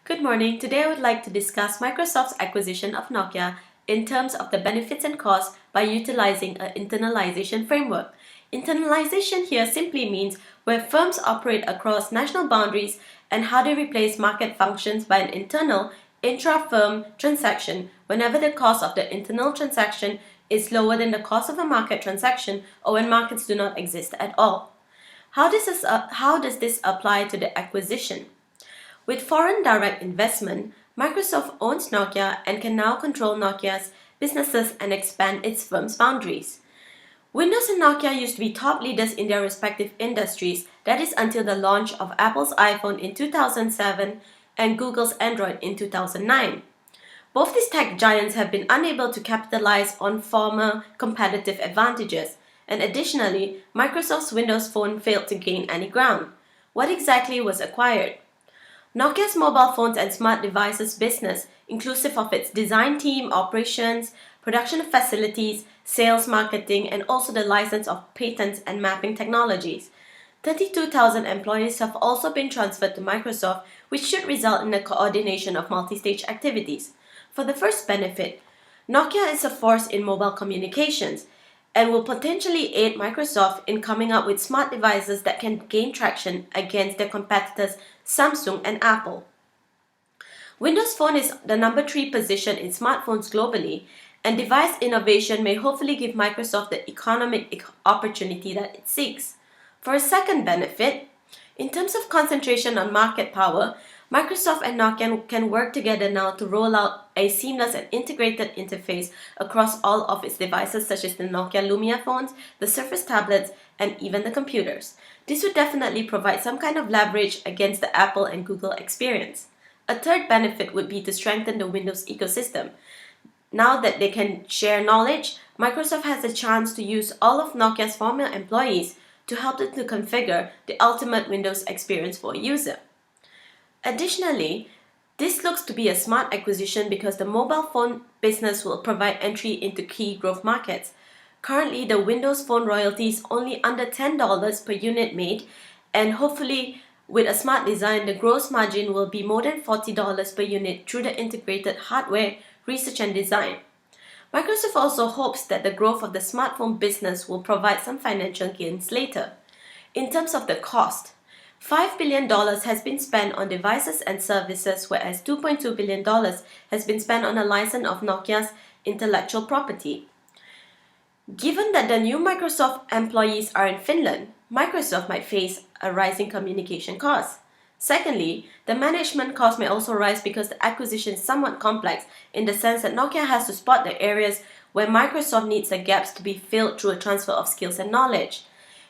Good morning. Today I would like to discuss Microsoft's acquisition of Nokia in terms of the benefits and costs by utilizing an internalization framework. Internalization here simply means where firms operate across national boundaries and how they replace market functions by an internal intra-firm transaction whenever the cost of the internal transaction is lower than the cost of a market transaction or when markets do not exist at all. How does this apply to the acquisition? With foreign direct investment, Microsoft owns Nokia and can now control Nokia's businesses and expand its firm's boundaries. Windows and Nokia used to be top leaders in their respective industries, that is until the launch of Apple's iPhone in 2007 and Google's Android in 2009. Both these tech giants have been unable to capitalize on former competitive advantages, and additionally, Microsoft's Windows Phone failed to gain any ground. What exactly was acquired? Nokia's mobile phones and smart devices business, inclusive of its design team, operations, production facilities, sales, marketing, and also the license of patents and mapping technologies. 32,000 employees have also been transferred to Microsoft, which should result in the coordination of multi-stage activities. For the first benefit, Nokia is a force in mobile communications and will potentially aid Microsoft in coming up with smart devices that can gain traction against their competitors Samsung and Apple. Windows Phone is the number 3 position in smartphones globally, and device innovation may hopefully give Microsoft the economic opportunity that it seeks. For a second benefit, in terms of concentration on market power, Microsoft and Nokia can work together now to roll out a seamless and integrated interface across all of its devices such as the Nokia Lumia phones, the Surface tablets, and even the computers. This would definitely provide some kind of leverage against the Apple and Google experience. A third benefit would be to strengthen the Windows ecosystem. Now that they can share knowledge, Microsoft has a chance to use all of Nokia's former employees to help them to configure the ultimate Windows experience for a user. Additionally, this looks to be a smart acquisition because the mobile phone business will provide entry into key growth markets. Currently, the Windows Phone royalty is only under $10 per unit made, and hopefully with a smart design, the gross margin will be more than $40 per unit through the integrated hardware, research and design. Microsoft also hopes that the growth of the smartphone business will provide some financial gains later. In terms of the cost, $5 billion has been spent on devices and services, whereas $2.2 billion has been spent on a license of Nokia's intellectual property. Given that the new Microsoft employees are in Finland, Microsoft might face a rising communication cost. Secondly, the management cost may also rise because the acquisition is somewhat complex in the sense that Nokia has to spot the areas where Microsoft needs the gaps to be filled through a transfer of skills and knowledge.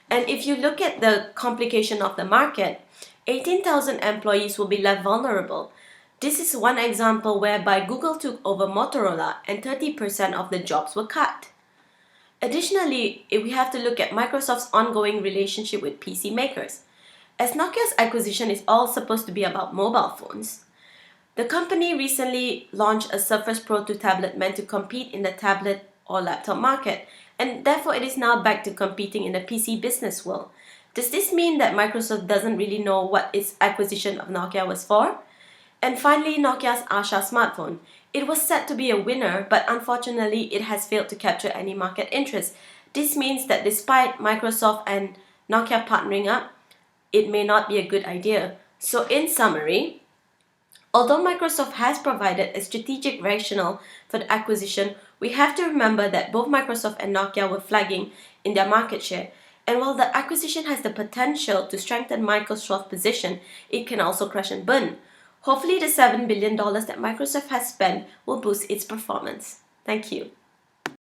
And if you look at the complication of the market, 18,000 employees will be left vulnerable. This is one example whereby Google took over Motorola and 30% of the jobs were cut. Additionally, we have to look at Microsoft's ongoing relationship with PC makers. As Nokia's acquisition is all supposed to be about mobile phones, the company recently launched a Surface Pro 2 tablet meant to compete in the tablet or laptop market, and therefore it is now back to competing in the PC business world. Does this mean that Microsoft doesn't really know what its acquisition of Nokia was for? And finally, Nokia's Asha smartphone. It was set to be a winner, but unfortunately it has failed to capture any market interest. This means that despite Microsoft and Nokia partnering up, it may not be a good idea. So in summary, although Microsoft has provided a strategic rationale for the acquisition, we have to remember that both Microsoft and Nokia were flagging in their market share. And while the acquisition has the potential to strengthen Microsoft's position, it can also crash and burn. Hopefully the $7 billion that Microsoft has spent will boost its performance. Thank you.